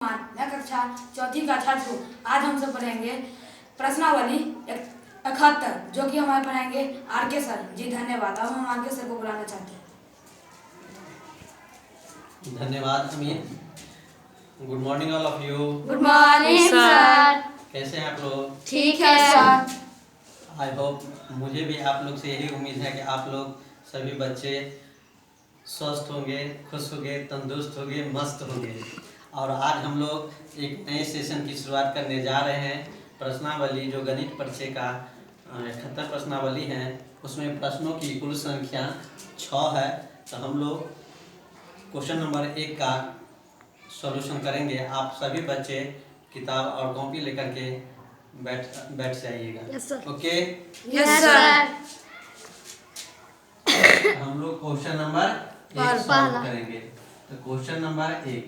मैं कक्षा चौथी का छात्र हूँ। आज हम सब पढ़ेंगे प्रश्नावली 71 जो कि हमारे पढ़ाएंगे आर.के. सर जी। धन्यवाद। अब हम आर.के. सर को बुलाना चाहते हैं। धन्यवाद Amit. Good morning all of you. Good morning sir. कैसे हैं आप लोग? ठीक है सर। आई होप, मुझे भी आप लोग से यही उम्मीद है कि आप लोग सभी बच्चे स्वस्थ होंगे, खुश होंगे, तंदुरुस्त होंगे, मस्त होंगे। और आज हम लोग एक नए सेशन की शुरुआत करने जा रहे हैं। प्रश्नावली जो गणित परिचय का 71 प्रश्नावली है, उसमें प्रश्नों की कुल संख्या 6 है। तो हम लोग क्वेश्चन नंबर 1 का सॉल्यूशन करेंगे। आप सभी बच्चे किताब और कॉपी लेकर के बैठ जाइएगा। Yes sir. Okay yes sir. हम लोग क्वेश्चन नंबर 1 सॉल्व करेंगे। तो क्वेश्चन नंबर 1,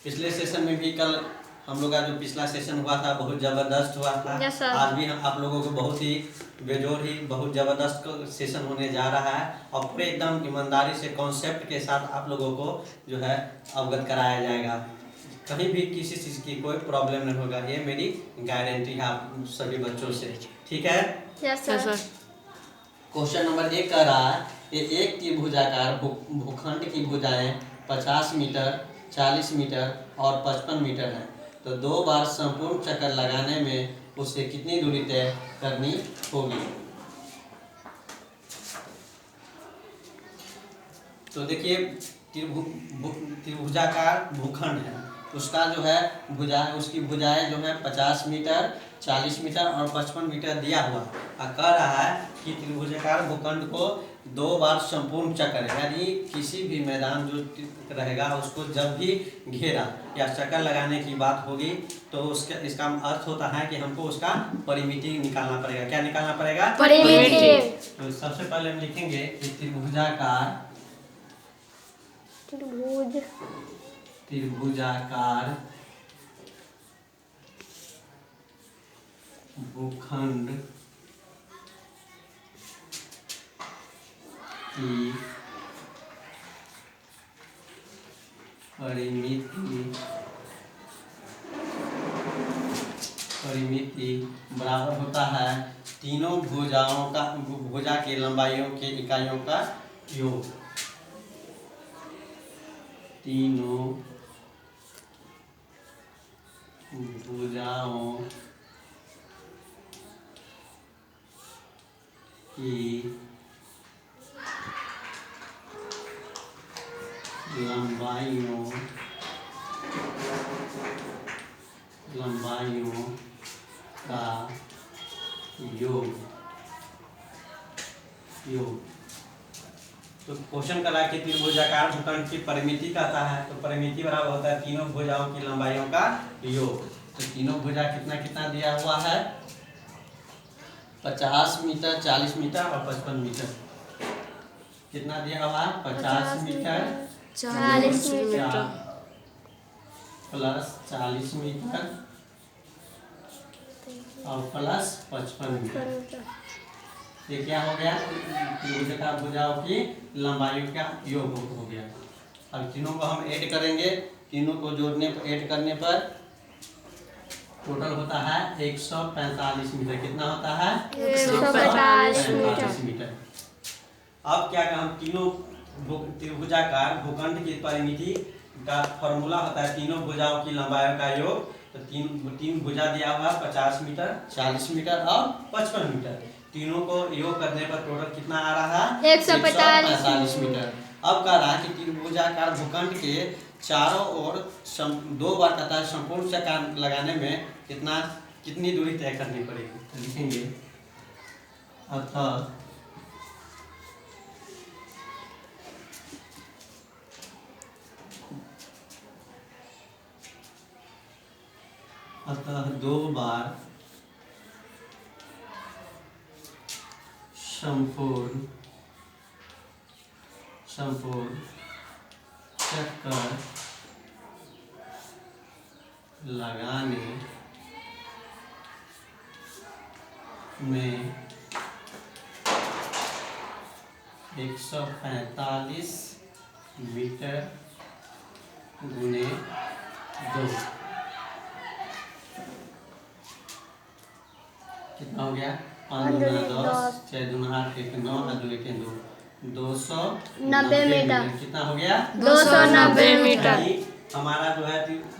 पिछले सेशन में भी कल हम लोग का जो पिछला सेशन हुआ था बहुत ज़बरदस्त हुआ था। yes, आज भी आप लोगों को बहुत ही बेजोड़ ही बहुत ज़बरदस्त सेशन होने जा रहा है और पूरे एकदम ईमानदारी से कॉन्सेप्ट के साथ आप लोगों को जो है अवगत कराया जाएगा। कहीं भी किसी चीज़ की कोई प्रॉब्लम नहीं होगा, ये मेरी गारंटी है आप सभी बच्चों से। ठीक है? Yes sir. क्वेश्चन नंबर 1 कह रहा है कि एक त्रिभुजाकार भूखंड की भुजाएं 50 मीटर, 40 मीटर और 55 मीटर है। तो 2 बार संपूर्ण चक्कर लगाने में उसे कितनी दूरी तय करनी होगी? तो देखिए, त्रिभुजाकार भूखंड है, उसका जो है उसकी भुजाएं जो है 50 मीटर, 40 मीटर और 55 मीटर दिया हुआ और कह रहा है कि त्रिभुजाकार भूखंड को 2 बार संपूर्ण चक्कर, यानी किसी भी मैदान जो रहेगा उसको जब भी घेरा या चक्कर लगाने की बात होगी तो इसका अर्थ होता है कि हमको उसका परिमिति निकालना पड़ेगा। क्या निकालना पड़ेगा? परिमिति। तो सबसे पहले हम लिखेंगे कि त्रिभुजाकार भूखंड की परिमिति बराबर होता है तीनों भुजा की लंबाइयों के इकाइयों का योग। तीनों भुजाओं की लंबाइयों का योग। तो क्वेश्चन करा कि त्रिभुजाकार भूखंड की परिमिति कहता है, तो परिमिति बराबर होता है तीनों भुजाओं की लंबाइयों का योग। तो तीनों भुजा कितना कितना दिया हुआ है? 50 मीटर, 40 मीटर और 55 मीटर। कितना दिया हुआ है? 50 मीटर, 40 मीटर प्लस 40 मीटर और प्लस 55 मीटर। ये क्या हो गया? त्रिभुजाकार भुजाओं की लंबाइयों का योग हो गया। अब तीनों को हम ऐड करेंगे, तीनों को जोड़ने पर ऐड करने पर टोटल होता है 145 मीटर। कितना होता है? 145 मीटर। अब क्या हम तीनों त्रिभुजाकार भूखंड की परिमिति का फॉर्मूला होता है तीनों भुजाओं की लंबाइयों का योग। तो तीन भुजा दिया हुआ 50 मीटर, 40 मीटर और 55 मीटर। तीनों को योग करने पर टोटल कितना आ रहा है? 145 मीटर। अब कह रहा है कि त्रिभुजाकार भूखंड के चारों ओर 2 बार कहता है संपूर्ण चक्कर लगाने में कितनी दूरी तय करनी पड़ेगी। तो लिखेंगे अतः 2 बार संपूर्ण चक्कर लगाने में 145 मीटर गुने 2 कितना हो गया? 5 दूना 10, 6 दूना 8, 1 9 और 2 1 2, 290 मीटर। कितना हो गया? 290 मीटर। यानी हमारा जो है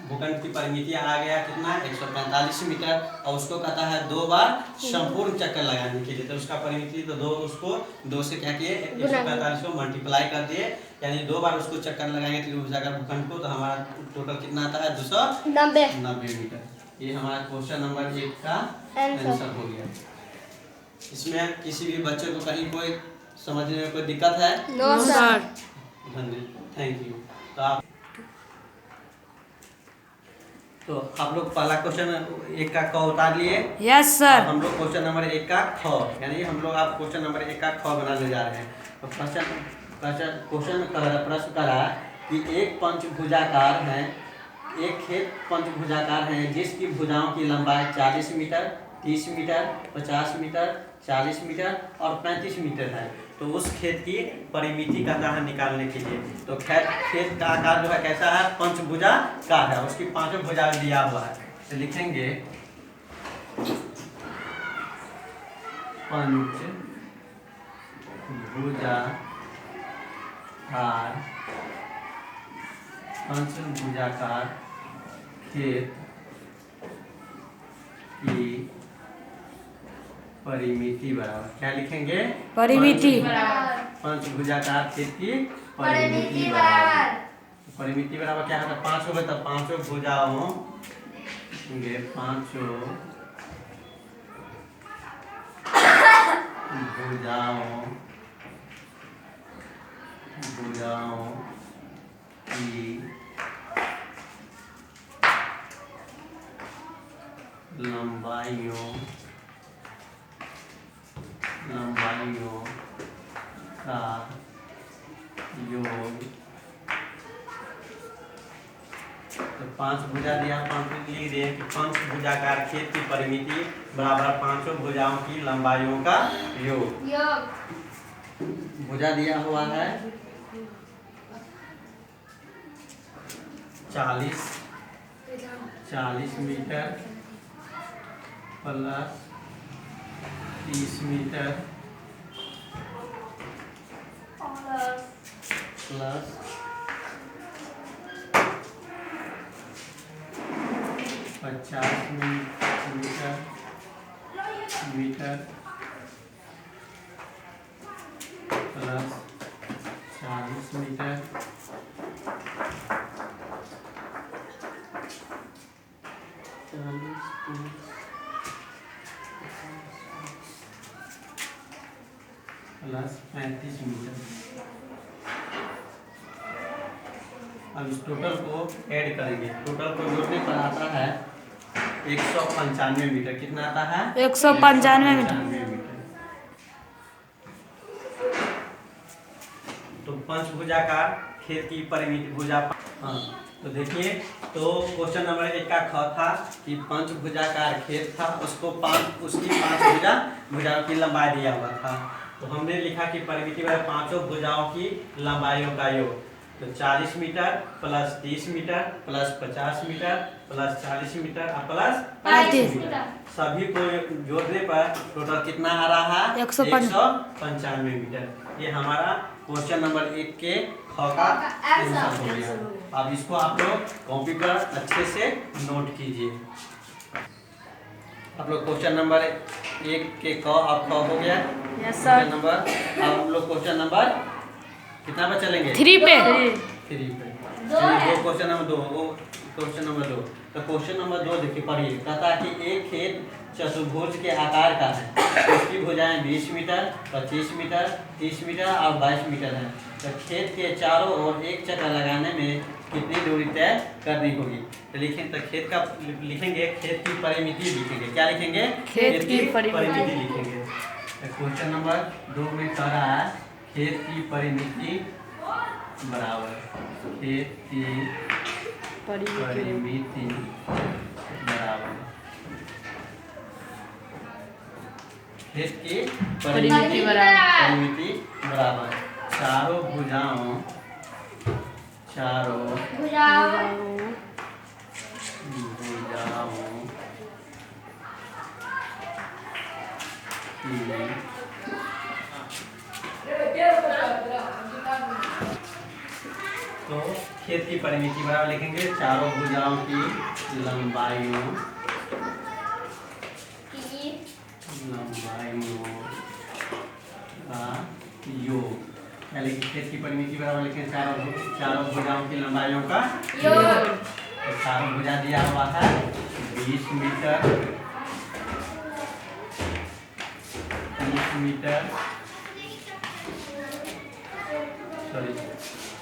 भूखंड की परिमिति आ गया कितना? 145 मीटर। और उसको कहता है 2 बार संपूर्ण चक्कर लगाने के लिए, तो उसका परिमिति तो 2, उसको 2 से क्या किए? 145 को मल्टीप्लाई कर दिए, यानी 2 बार उसको चक्कर लगाएंगे त्रिभुजाकार भूखंड को, तो हमारा टोटल कितना आता है? 290 मीटर। ये हमारा क्वेश्चन नंबर 1 का आंसर हो गया। इसमें किसी भी बच्चे को कहीं कोई समझने में कोई दिक्कत है? No sir. धन्यवाद, थैंक यू। तो आप लोग पहला क्वेश्चन 1 का क उतार लिए? Yes sir. हम लोग क्वेश्चन नंबर 1 का ख, यानी हम लोग आप क्वेश्चन नंबर 1 का ख बनाने जा रहे हैं। तो क्वेश्चन प्रश्न करा कि एक पंचभुजाकार है, एक खेत पंचभुजाकार है जिसकी भुजाओं की लंबाई 40 मीटर, 30 मीटर, 50 मीटर, 40 मीटर और 35 मीटर है। तो उस खेत की परिमिति कहता है निकालने के लिए। तो खेत का आकार जो है कैसा है? पंचभुजा का है, उसकी 5 भुजा दिया हुआ है। तो लिखेंगे पंचभुजाकार खेत की परिमिति बराबर क्या लिखेंगे? परिमिति। पंचभुजाकार खेत की परिमिति बराबर। परिमिति बराबर क्या होता है? 5 होगा, तो 5 भुजाओं होंगे, 5 भुजाओं की लंबाइयों का योग। तो 5 भुजा दिया, 5 लिख दिए कि पंचभुजाकार खेत की परिमिति बराबर 5 भुजाओं की लंबाइयों का योग। भुजा दिया हुआ है 40 metre plus 30 metre plus 50 metre plus 40 metre plus 35 metre. अब इस टोटल को ऐड करेंगे, टोटल को जोड़ने पर आता है 195 मीटर। कितना आता है? 195 मीटर। तो पंचभुजाकार खेत की परिमिति भुजा। हाँ, तो देखिए, तो क्वेश्चन नंबर 1 का ख था कि पंचभुजाकार खेत था, उसकी 5 भुजाओं की लंबाई दिया हुआ था। तो हमने लिखा कि परिमिति में 5 भुजाओं की लंबाइयों का योग। तो 40 metre plus 30 metre plus 50 metre plus 40 metre और प्लस 35 मीटर, सभी को जोड़ने पर टोटल कितना आ रहा है? 195 मीटर। ये हमारा क्वेश्चन नंबर 1 के ख का आंसर हो गया। अब इसको आप लोग कॉपी पर अच्छे से नोट कीजिए। आप लोग क्वेश्चन नंबर 1 के क अब ख हो गया। Yes sir. नंबर अब हम लोग क्वेश्चन नंबर कितना पर चलेंगे? 3 पे। 3 पे। चलिए क्वेश्चन नंबर 2, क्वेश्चन नंबर 2। तो क्वेश्चन नंबर 2 देखिए, पढ़िए। कहता है कि एक खेत चतुर्भुज के आकार का है, उसकी भुजाएं 20 मीटर, 25 मीटर, 30 मीटर और 22 मीटर है। तो खेत के चारों ओर एक चक्कर लगाने में कितनी दूरी तय करनी होगी? तो लिखें, तो खेत का लिखेंगे, खेत की परिमिति लिखेंगे। क्या लिखेंगे? खेत की परिमिति लिखेंगे। तो क्वेश्चन नंबर 2 में कह रहा है खेत की परिमिति बराबर खेत की परिमिति बराबर खेत की परिमिति बराबर चारों परिमिति बराबर लिखेंगे चारों भुजाओं की लंबाइयों का योग। क्या लिखेंगे? छेद की परिमिति बराबर लिखेंगे चारों भुजाओं की लंबाइयों का योग। तो चारों भुजा दिया हुआ है 20 metre, 30 metre, sorry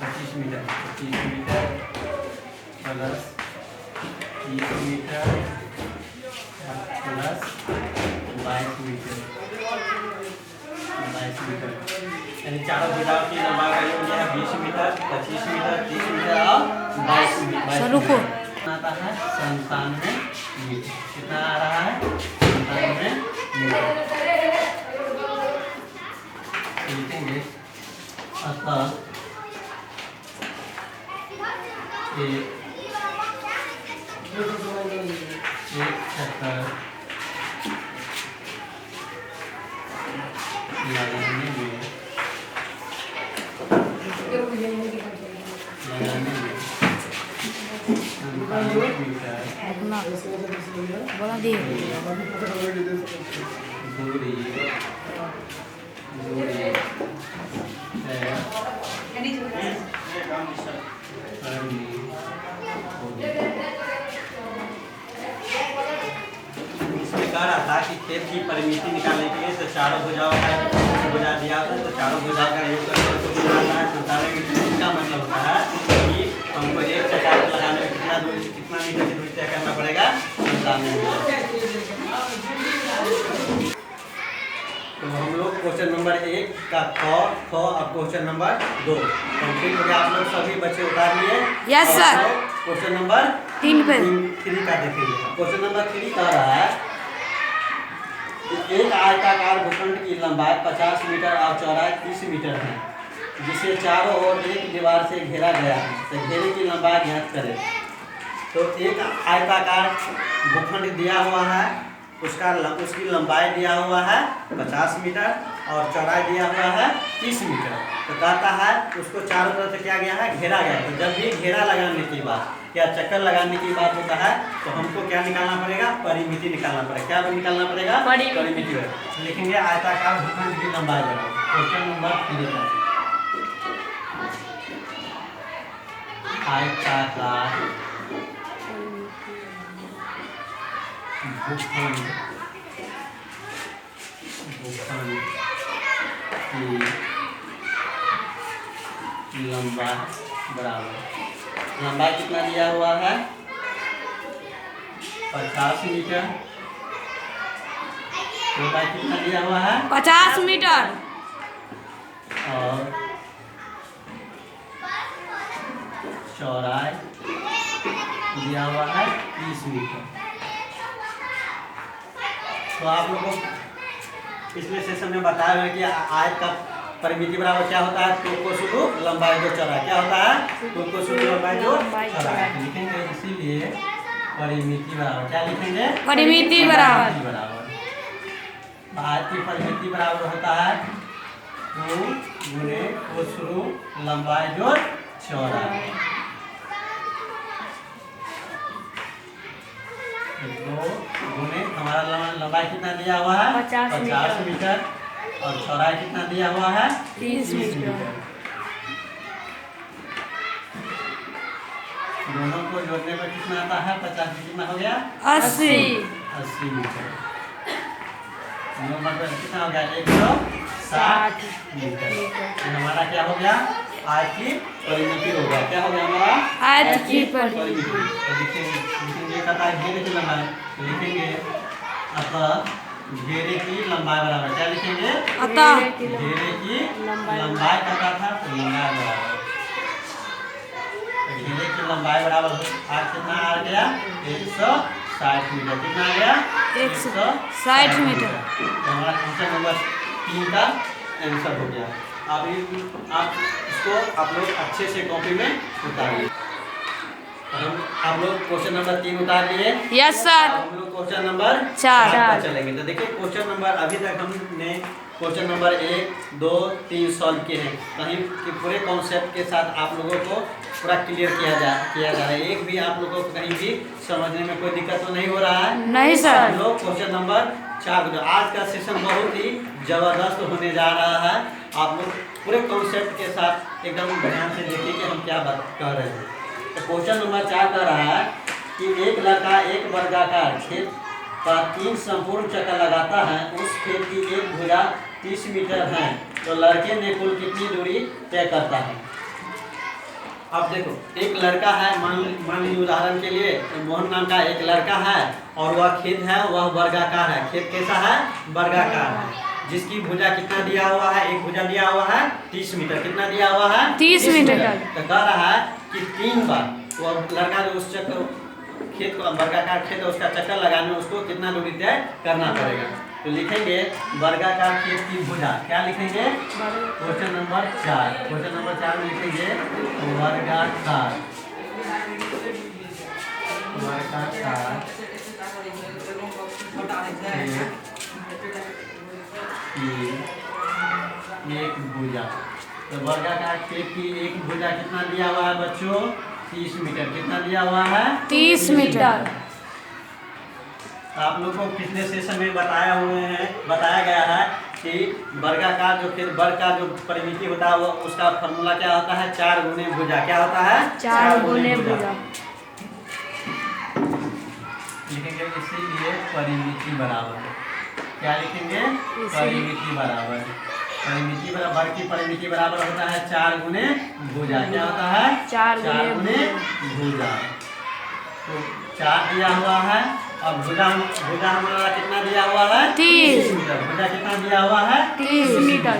25 metre, 25 metre plus 30 metre plus 22 metre, 22 metre. यानी चारों भुजाओं की लंबाई का योग है 20 मीटर, 25 मीटर, 30 मीटर और 22 मीटर। रुको। आता है 97 मीटर। कितना आ रहा है? 97 मीटर। लिखेंगे अतः एक चक्कर लगाने में 97 मीटर बोला दी दूरी इसमें कह रहा था कि खेत की परिमिति निकालने के लिए तो चारों भुजाओं का भुजा दिया था, तो चारों भुजाओं का योग करके उसको बनाना है 97 मीटर। इसका मतलब होता है कि हमको एक चक्कर लगाने में कितना मीटर की दूरी तय करना पड़ेगा? 97 मीटर। तो हम लोग क्वेश्चन नंबर 1 का ख और क्वेश्चन नंबर 2 कंप्लीट हो गया। आप लोग सभी बच्चे उतार लिए? Yes sir. क्वेश्चन नंबर 3 पे 3 का देखेंगे। क्वेश्चन नंबर 3 कह रहा है कि एक आयताकार भूखंड की लंबाई 50 मीटर और चौड़ाई 30 मीटर है, जिसे चारों ओर एक दीवार से घेरा गया है। तो घेरे की लंबाई ज्ञात करें। तो एक आयताकार भूखंड दिया हुआ है, उसकी लंबाई दिया हुआ है 50 मीटर और चौड़ाई दिया हुआ है 30 मीटर। तो कहता है उसको चारों तरफ से क्या गया है? घेरा गया है। तो जब भी घेरा लगाने के बाद या चक्कर लगाने की बात होता है तो हमको क्या निकालना पड़ेगा? परिमिति निकालना पड़ेगा। क्या निकालना पड़ेगा? परिमिति। लिखेंगे आयताकार भूखंड की लंबाई बराबर क्वेश्चन नंबर 3 का आयताकार भूखंड की लंबाई बराबर लंबाई कितना दिया हुआ है? 50 मीटर। लंबाई कितना दिया हुआ है? 50 मीटर और चौड़ाई दिया हुआ है 30 मीटर। तो आप लोगों को पिछले सेशन में बताया है कि आयत का परिमिति बराबर क्या होता है? 2 को शुरू लंबाई जो चौड़ाई। क्या होता है? 2 को शुरू लंबाई जो चौड़ाई। लिखेंगे इसीलिए परिमिति बराबर क्या लिखेंगे? परिमिति बराबर आयत की परिमिति बराबर होता है 2 गुणे को शुरू लंबाई जो चौड़ाई। 2 गुणे हमारा लंबाई कितना दिया हुआ है? 50 मीटर और चौड़ाई कितना दिया हुआ है? 30 मीटर। दोनों को जोड़ने पर कितना आता है? 50 कितना हो गया? 80 मीटर। नंबर पर कितना हो गया? 160 मीटर। हमारा क्या हो गया? आयत की परिमिति हो गया। क्या हो गया हमारा? आयत की परिमिति। तो लिखेंगे कहता है घेरे की लंबाई। लिखेंगे अतः घेरे की लंबाई बराबर क्या लिखेंगे? अतः घेरे की लंबाई कहता था तो लंबाई बराबर घेरे की लंबाई बराबर आज कितना आ गया? 160 मीटर। कितना आ गया? 160 मीटर। तो हमारा क्वेश्चन नंबर 3 का आंसर हो गया। आप इसको आप लोग अच्छे से कॉपी में उतारिए। आप लोग क्वेश्चन नंबर 3 उतार लिए? Yes sir. हम लोग क्वेश्चन नंबर 4 पर चलेंगे। तो देखिए क्वेश्चन नंबर अभी तक हमने क्वेश्चन नंबर 1, 2, 3 सॉल्व किए हैं। कहीं के पूरे कॉन्सेप्ट के साथ आप लोगों को पूरा क्लियर किया जा रहा है। एक भी आप लोगों को कहीं भी समझने में कोई दिक्कत तो नहीं हो रहा है? नहीं सर। हम लोग क्वेश्चन नंबर 4 को, आज का सेशन बहुत ही जबरदस्त होने जा रहा है। आप लोग पूरे कॉन्सेप्ट के साथ एकदम ध्यान से देखिए कि हम क्या बात कर रहे हैं। तो क्वेश्चन नंबर 4 कह रहा है कि एक लड़का एक वर्गाकार खेत पर 3 संपूर्ण चक्कर लगाता है। उस खेत की एक भुजा 30 मीटर है, तो लड़के ने कुल कितनी दूरी तय करता है? अब देखो, एक लड़का है, मान लीजिए उदाहरण के लिए मोहन नाम का एक लड़का है और वह खेत है, वह वर्गाकार है। खेत कैसा है? वर्गाकार है, जिसकी भुजा कितना दिया हुआ है? एक भुजा दिया हुआ है 30 मीटर। कितना दिया हुआ है? 30 मीटर। तो कह रहा है कि 3 बार वो लड़का जो उस चक्कर खेत को वर्गाकार खेत है उसका चक्कर लगाने में उसको कितना दूरी तय करना पड़ेगा? तो लिखेंगे वर्गाकार खेत की भुजा। क्या लिखेंगे? Question number 4। क्वेश्चन नंबर 4 में लिखेंगे वर्गाकार एक भुजा। तो वर्गाकार खेत की एक भुजा कितना दिया हुआ है बच्चों? 30 मीटर। कितना दिया हुआ है? 30 मीटर। आप लोग को पिछले सेशन में बताया गया है कि वर्गाकार जो खेत वर्ग का जो परिमिति होता है वो उसका फॉर्मूला क्या होता है? 4 गुने भुजा। क्या होता है? 4 गुने भुजा। लिखेंगे इसीलिए परिमिति बराबर। क्या लिखेंगे? परिमिति बराबर। वर्ग की परिमिति बराबर होता है 4 गुने भुजा। क्या होता है? 4 गुने भुजा। तो 4 दिया हुआ है। अब भुजा हमारा कितना दिया हुआ है? 30 मीटर। भुजा कितना दिया हुआ है? 30 मीटर।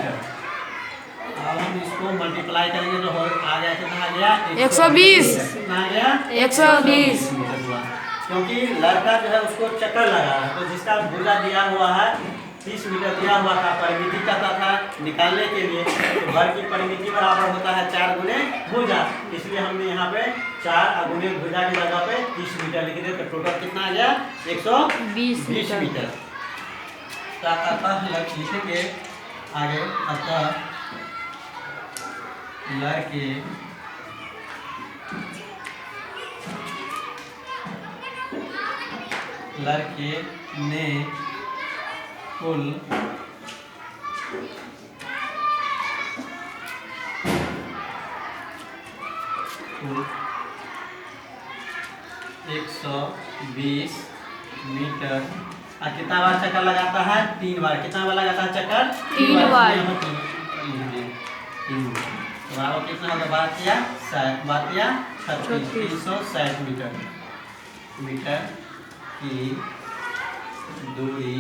अब हम इसको मल्टीप्लाई करेंगे तो आ गया, कितना आ गया? 120। कितना आ गया? 120 मीटर हुआ। क्योंकि लड़का जो है उसको चक्कर लगा है, तो जिसका भुजा दिया हुआ है 30 मीटर दिया हुआ था, परिमिति कहता था निकालने के लिए, तो वर्ग की परिमिति बराबर होता है 4 गुने भुजा। इसलिए हमने यहाँ पे 4 गुने भुजा की जगह पे 30 मीटर लिख दिया। तो टोटल कितना आ गया? 120 मीटर। तो अतः लिखेंगे आगे, अतः लड़के ने कुल 120 मीटर। कितना बार चक्कर लगाता है? 3 बार। कितना बार लगाता है चक्कर? 3 बार। बराबर कितना होगा? बात किया 36, 360 मीटर की दूरी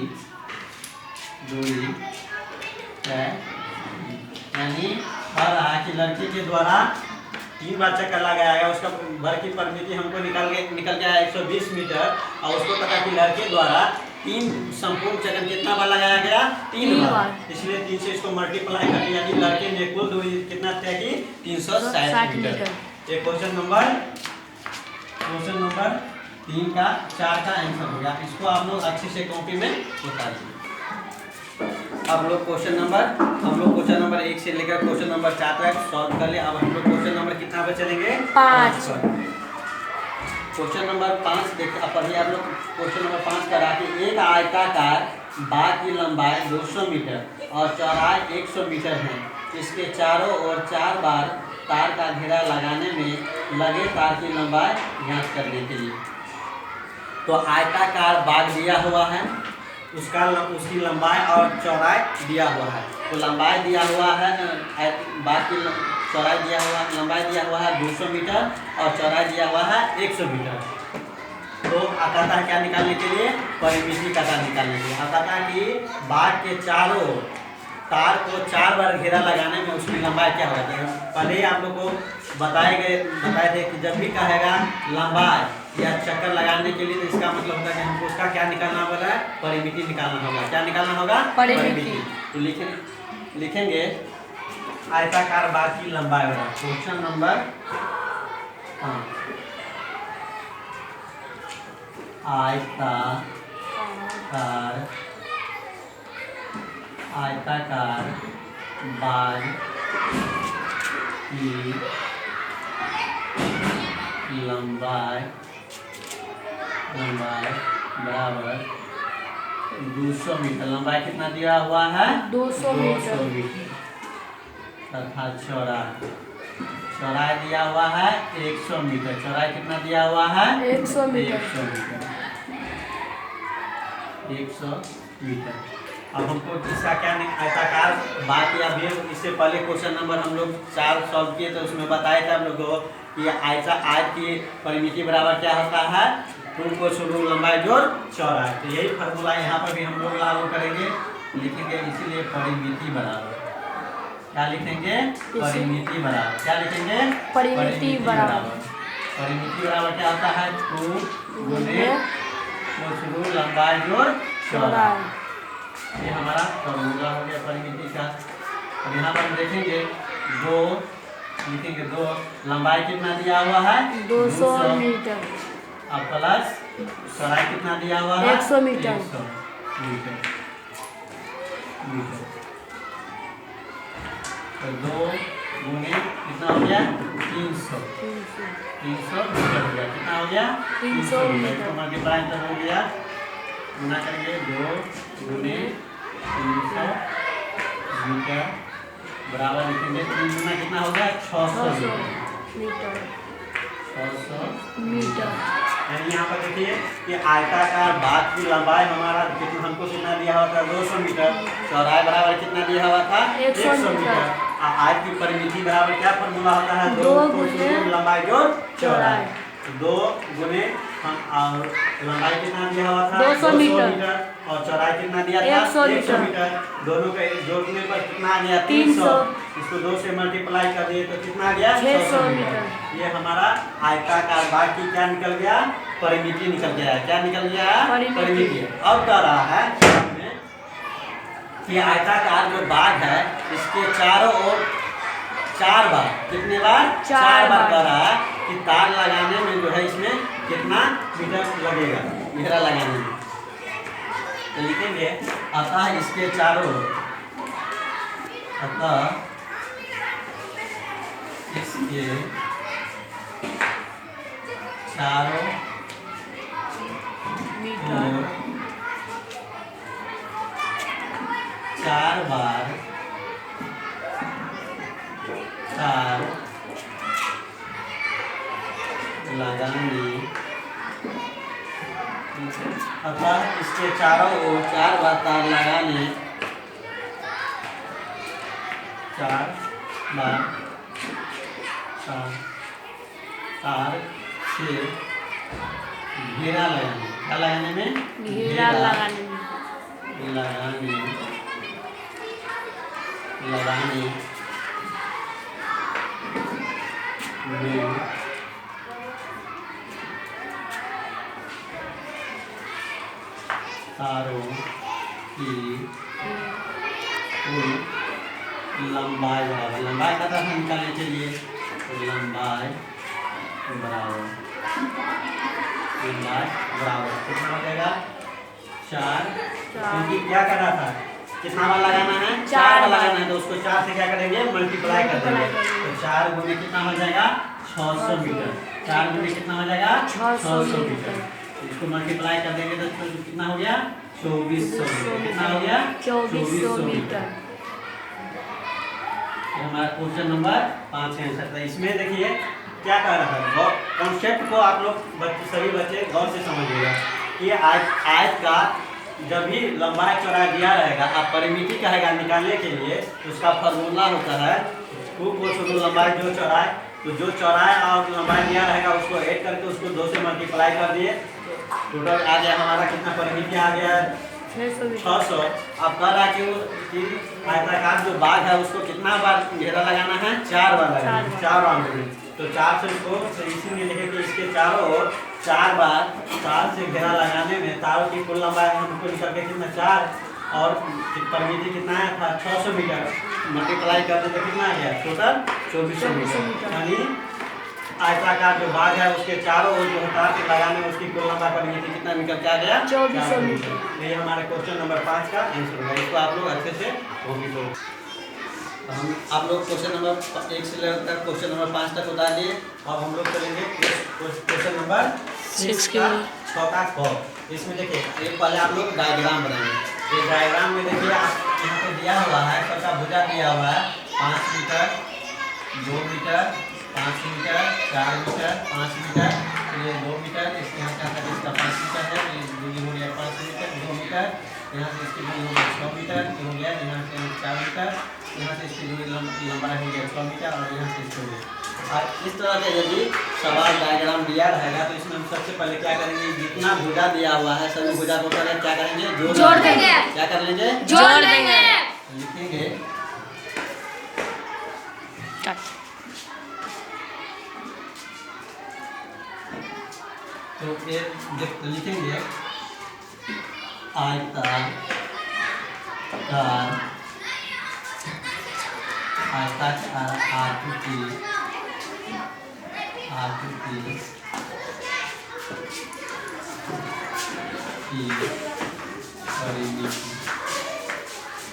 है। यानी कह रहा है कि लड़के के द्वारा 3 बार चक्कर लगाया गया, उसका वर्ग की परिमिति हमको निकल के आया 120 मीटर। और उसको पता कि लड़के द्वारा 3 संपूर्ण चक्कर कितना बार लगाया गया? 3 बार। इसलिए 3 से इसको मल्टीप्लाई कर दिया कि लड़के ने कुल दूरी कितना तय की? 360 मीटर। ये क्वेश्चन नंबर 3 का 4 का आंसर हो गया। इसको आप लोग अच्छे से कॉपी में बता दीजिए। अब लोग क्वेश्चन नंबर 1 से लेकर क्वेश्चन नंबर 4 तक सॉल्व कर लिया। अब हम लोग क्वेश्चन नंबर कितना पे चलेंगे? 5। क्वेश्चन नंबर 5 देखिए, पढ़िए आप लोग। क्वेश्चन नंबर 5 कह रहा कि एक आयताकार बाग की लंबाई 200 मीटर और चौड़ाई 100 मीटर है। इसके चारों ओर 4 बार तार का घेरा लगाने में लगे तार की लंबाई ज्ञात करने के लिए। तो आयताकार बाग दिया हुआ है, उसकी लंबाई और चौड़ाई दिया हुआ है। तो लंबाई दिया हुआ है, बाग की चौड़ाई दिया हुआ, लंबाई दिया हुआ है 200 मीटर और चौड़ाई दिया हुआ है 100 मीटर। तो आता है क्या निकालने के लिए? परिमिति का निकालने के लिए। आता है कि बाग के चारों तार को 4 बार घेरा लगाने में उसकी लंबाई क्या होता है? पहले ही आप लोग को बताए थे कि जब भी कहेगा लंबाई या चक्कर लगाने के लिए, तो इसका मतलब होता है कि हमको उसका क्या निकालना होगा? परिमिति निकालना होगा। क्या निकालना होगा? परिमिति। तो लिखेंगे आयताकार बाग की लंबाई होगा। क्वेश्चन नंबर आयताकार बाग की लंबाई बराबर 200 मीटर। लंबाई कितना दिया हुआ है? 200 मीटर। तथा चौड़ाई दिया हुआ है 100 मीटर। चौड़ाई कितना दिया हुआ है? 100 मीटर। 100 मीटर। अब हमको इसका क्या नहीं आयताकार बात या भी इससे पहले क्वेश्चन नंबर हम लोग 4 सॉल्व किए तो उसमें बताया था हम लोग को कि आयत की परिमिति बराबर क्या होता है? 2 को शुरू लंबाई जोड़ चौड़ाई। तो यही फार्मूला यहाँ पर भी हम लोग लागू करेंगे, लिखेंगे इसीलिए परिमिति बराबर क्या लिखेंगे? परिमिति बराबर क्या लिखेंगे? परिमिति बराबर परिमिति बराबर क्या होता है? 2 गुने को शुरू लंबाई जोड़ चौड़ाई। ये हमारा फॉर्मूला हो गया परिमिति का। अब यहाँ पर हम देखेंगे 2 लिखेंगे 2 लंबाई कितना दिया हुआ है? 200 मीटर। अब प्लस चौड़ाई कितना दिया हुआ है? 100 मीटर। 100 मीटर। तो 2 गुने कितना हो गया? 300 मीटर हो गया। कितना हो गया? 300 मीटर। तो मल्टीप्लाई तो हो गया, गुना करेंगे 2 गुने 300 मीटर बराबर लिखेंगे 3 गुना कितना हो गया? 600 मीटर। 600 मीटर। यानी यहाँ पर देखिए कि आयताकार भाग की लंबाई हमारा कितना हमको कितना दिया हुआ था? 200 मीटर। चौड़ाई बराबर कितना दिया हुआ था? 100 मीटर। आयत की परिमिति बराबर क्या फॉर्मूला होता है? 2 गुने लंबाई जोड़ चौड़ाई। 2 गुने और लंबाई कितना दिया हुआ था? 200 मीटर। और चौड़ाई कितना दिया था? 100 मीटर। दोनों के जोड़ने पर कितना आ गया? 300। इसको 2 से मल्टीप्लाई कर दिए तो कितना आ गया? 600 मीटर। ये हमारा आयताकार भाग की क्या निकल गया? परिमिति निकल गया। क्या निकल गया? परिमिति। अब कह रहा है कि आयताकार जो भाग है इसके चारों ओर 4 बार, कितने बार? 4 बार कह रहा है कि तार लगाने में जो है इसमें कितना मीटर लगेगा घेरा लगाने में। तो लिखेंगे अतः इसके चारों ओर इसके चारों ओर 4 बार तार लगाने अतः इसके चारों ओर 4 बार तार लगाने 4 बार तार से घेरा लगाने। क्या लगाने में? घेरा लगाने में। लगाने में तारों की कुल लंबाई बराबर, लंबाई का तरफ निकालने के लिए तो लंबाई बराबर कितना हो जाएगा? 4। क्योंकि क्या करना था? कितना बार लगाना है? 4 बार लगाना है। तो उसको 4 से क्या करेंगे? मल्टीप्लाई कर देंगे। तो 4 गुने कितना हो जाएगा? 600 मीटर। 4 गुने कितना हो जाएगा? 600 मीटर। इसको मल्टीप्लाई कर देंगे तो कितना हो गया? 2400 मीटर। कितना हो गया? 2400 मीटर। हमारा क्वेश्चन नंबर 5 है आंसर। इसमें देखिए क्या कह रहा है, कॉन्सेप्ट को आप लोग सभी बच्चे गौर से समझिएगा कि आयत का जब भी लंबाई चौड़ाई दिया रहेगा, आप परिमिति कहेगा निकालने के लिए तो उसका फार्मूला होता है 2 को शुरू लंबाई जो चौड़ाई। तो जो चौड़ाई और लंबाई दिया रहेगा उसको ऐड करके उसको 2 से मल्टीप्लाई कर दिए, टोटल आ गया हमारा कितना? परिमिति आ गया 600। अब कह रहा है कि आयताकार जो भाग है उसको कितना बार घेरा लगाना है? 4 बार लगाना है। 4 बार। तो 4 से इसको इसीलिए लिखे कि इसके चारों ओर 4 बार तार से घेरा लगाने में तारों की कुल लंबाई हमको निकल के कितना? 4 और परिमिति कितना आया था? 600 मीटर। मल्टीप्लाई करने तो कितना आ गया? Total 2400 metre. यानी आयताकार जो भाग है उसके चारों ओर जो तार से लगाने में उसकी कुल लंबाई परिमिति कितना निकल के आ गया? 2400 मीटर। ये हमारे क्वेश्चन नंबर 5 का आंसर होगा। इसको आप लोग अच्छे से होगी तो तो हम आप लोग क्वेश्चन नंबर 1 से लेकर क्वेश्चन नंबर 5 तक बता दिए। अब हम लोग चलेंगे क्वेश्चन नंबर 6 का 6 का क। इसमें देखिए एक पहले आप लोग डायग्राम बनाएंगे। ये डायग्राम में देखिए आप यहाँ पे दिया हुआ है, सबका भुजा दिया हुआ है 5 metre, 2 metre, 5 metre, 4 metre, 5 metre, ये 2 मीटर, इसके यहाँ क्या है, इसका 5 मीटर है, ये दूरी हो गया 5 मीटर, 2 मीटर, यहाँ से इसकी दूरी हो गया 6 मीटर, ये हो गया यहाँ से 4 मीटर, यहाँ से इसकी दूरी लंबाई हो गया 6 मीटर और यहाँ से इसकी दूरी। और इस तरह के यदि सवाल डायग्राम दिया रहेगा तो इसमें हम सबसे पहले क्या करेंगे, जितना भुजा दिया हुआ है सभी भुजा को पहले क्या करेंगे, जोड़ देंगे। क्या कर लेंगे, जोड़ देंगे। लिखेंगे तो ये लिखेंगे आयताकार आकृति की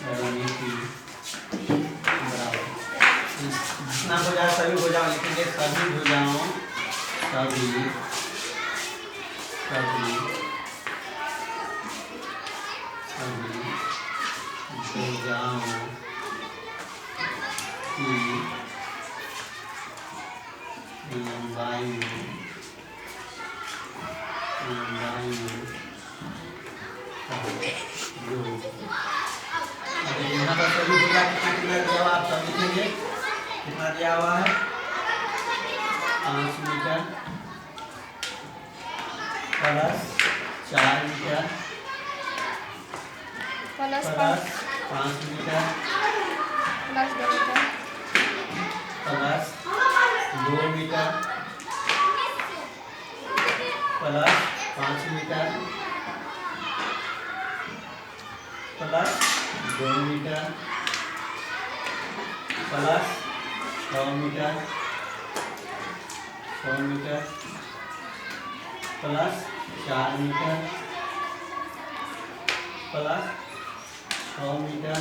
परिमिति बराबर जितना भुजा सभी भुजाओं लिखेंगे, सभी भुजाओं की लंबाई में यहाँ पर सभी भुजा कितना दिया हुआ आप सब लिखेंगे, कितना दिया हुआ है 5 metre plus 4 metre plus 5 metre plus 2 metre plus 5 metre plus 2 metre plus 6 metre plus 4 metre plus 6 metre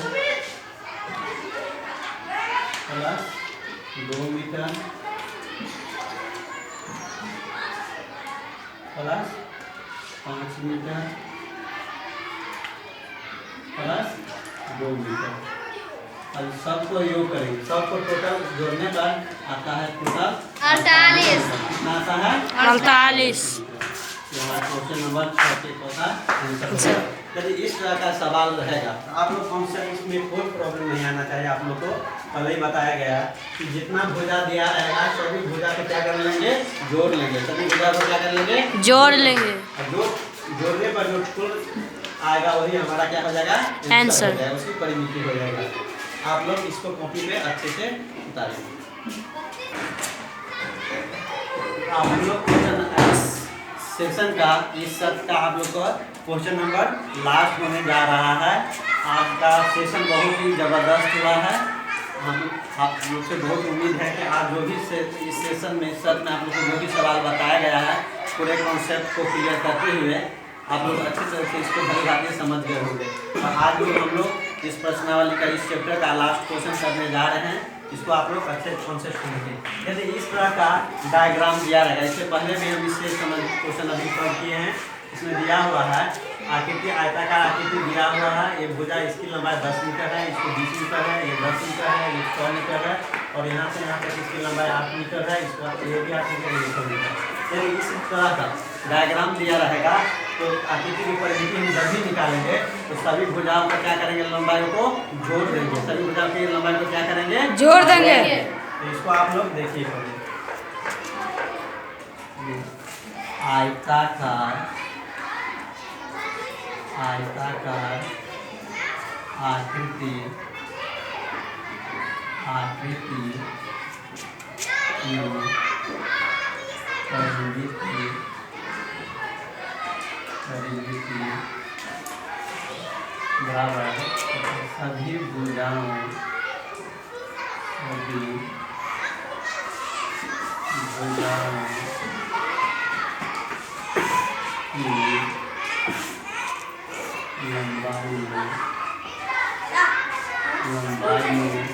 plus 2 metre plus 5 metre plus 2 metre. अब सबको योग करेंगे, सबको टोटल जोड़ने पर आता है टोटल 48। कितना आता है 48। हमारा क्वेश्चन नंबर 6 का आंसर है। यदि इस तरह का सवाल रहेगा तो आप लोग कम से कम इसमें कोई प्रॉब्लम नहीं आना चाहिए। आप लोग को पहले ही बताया गया कि जितना भुजा दिया रहेगा सभी भुजा को क्या कर लेंगे, जोड़ लेंगे। सभी भुजा को क्या कर लेंगे, जोड़ लेंगे। जोड़ने पर जो कुल आएगा वही हमारा क्या हो जाएगा, आंसर हो जाएगा, उसकी परिमिति हो जाएगा। आप लोग इसको कॉपी पे अच्छे से उतारेंगे। आप लोग सेक्शन का इस सब का आप लोग का क्वेश्चन नंबर लास्ट होने जा रहा है। आज का सेशन बहुत ही ज़बरदस्त हुआ है। हम आप लोग से बहुत उम्मीद है कि आज जो भी इस सेशन में सर में आप लोग को जो भी सवाल बताया गया है पूरे कॉन्सेप्ट को क्लियर करते हुए आप लोग अच्छी तरह से इसको भली भांति समझ गए होंगे। और आज भी हम लोग इस प्रश्नावली का इस चैप्टर का लास्ट क्वेश्चन करने जा रहे हैं। इसको आप लोग अच्छे कॉन्सेप्ट समझेंगे। यदि इस तरह का डायग्राम दिया रहेगा, इससे पहले भी हम इससे क्वेश्चन अभी सॉल्व किए हैं। इसमें दिया हुआ है आकृति, आयताकार आकृति दिया हुआ है। ये भुजा इसकी लंबाई 10 मीटर है, इसको 20 मीटर है, ये 10 मीटर है, ये 100 मीटर है और यहाँ से यहाँ तक इसकी लंबाई 8 मीटर है। इसका ये भी 8 मीटर, ये 100 मीटर। यदि इस तरह का डायग्राम दिया रहेगा तो आकृति की परिमिति हम जब भी निकालेंगे तो सभी भुजाओं का क्या करेंगे, लंबाई को जोड़ देंगे। सभी भुजाओं की लंबाई को क्या करेंगे, जोड़ देंगे। तो इसको आप लोग देखिए पहले। आयताकार आकृति की परिमिति बराबर सभी भुजाओं की लंबाई में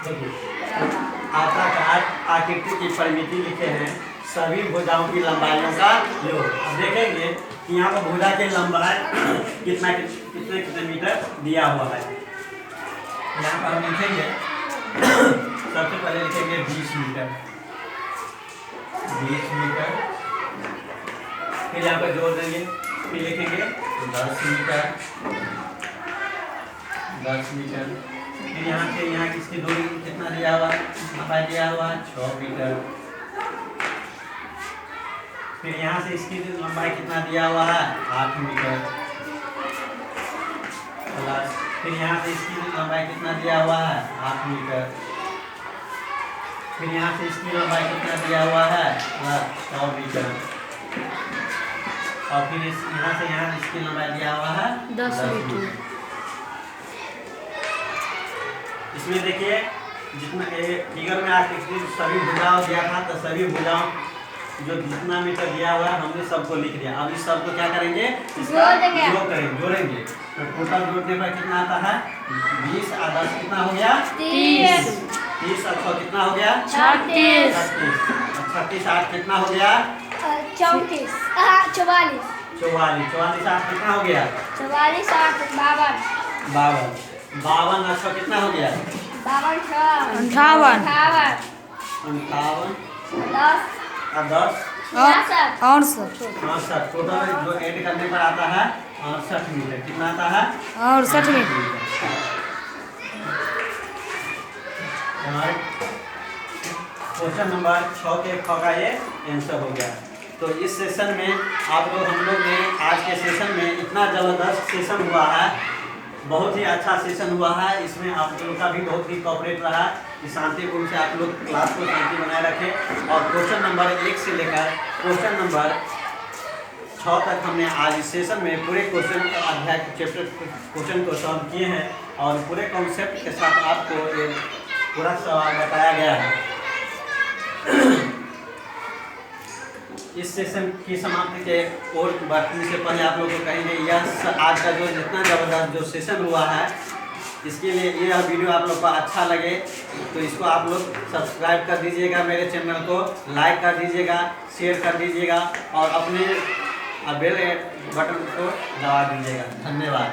देखिए आयताकार आकृति की परिमिति लिखे हैं सभी भुजाओं की लंबाइयों का योग। अब देखेंगे कि यहाँ पर भुजा की लंबाई कितने मीटर दिया हुआ है। यहाँ पर हम लिखेंगे सबसे पहले लिखेंगे 20 मीटर, 20 मीटर। फिर यहाँ पर जोड़ देंगे, फिर लिखेंगे 10 मीटर, 10 मीटर। फिर यहाँ से यहाँ किसकी दूरी कितना दिया हुआ, लंबाई दिया हुआ 6 मीटर। फिर यहाँ से इसकी लंबाई कितना दिया हुआ है 8 मीटर प्लस, फिर यहाँ से इसकी लंबाई कितना दिया हुआ है 8 मीटर। फिर यहाँ से इसकी लंबाई कितना दिया हुआ है 100 मीटर। और फिर यहाँ से यहाँ इसकी लंबाई दिया हुआ है 10 मीटर। इसमें देखिए जितना फिगर में आके सभी भुजाओं दिया था तो सभी भुजाओं जो जितना मीटर दिया हुआ है हमने सबको लिख दिया। अब इस सबको क्या करेंगे, इसका योग करेंगे, जोड़ेंगे। तो टोटल जोड़ने पर कितना आता है 20 और 10 कितना हो गया 30, 30 और 6 कितना हो गया 36, 36 8 कितना हो गया 34, 44, 44 8 कितना हो गया 44, 8, 52, 52, 52 और 6 कितना हो गया 52, 58, 58 10, और 10 68। टोटल जो ऐड करने पर आता है 68 मीटर। कितना आता है 68 मीटर। हमारे क्वेश्चन नंबर 6 के ख का ये आंसर हो गया। तो इस सेशन में हम लोग ने आज के सेशन में इतना ज़बरदस्त सेशन हुआ है, बहुत ही अच्छा सेशन हुआ है। इसमें आप लोगों का भी बहुत ही कोऑपरेट रहा कि शांतिपूर्ण से आप लोग क्लास को शांति बनाए रखें। और क्वेश्चन नंबर 1 से लेकर क्वेश्चन नंबर 6 तक हमने आज इस सेशन में पूरे क्वेश्चन अध्याय चैप्टर क्वेश्चन को सॉल्व किए हैं और पूरे कॉन्सेप्ट के साथ आपको ये पूरा सवाल बताया गया है। इस सेशन की समाप्ति के और बढ़ने से पहले आप लोगों को कहेंगे यह आज का जो जितना ज़बरदस्त जो सेशन हुआ है इसके लिए यह वीडियो आप लोग को अच्छा लगे तो इसको आप लोग सब्सक्राइब कर दीजिएगा, मेरे चैनल को लाइक कर दीजिएगा, शेयर कर दीजिएगा और अपने बेल बटन को दबा दीजिएगा। धन्यवाद।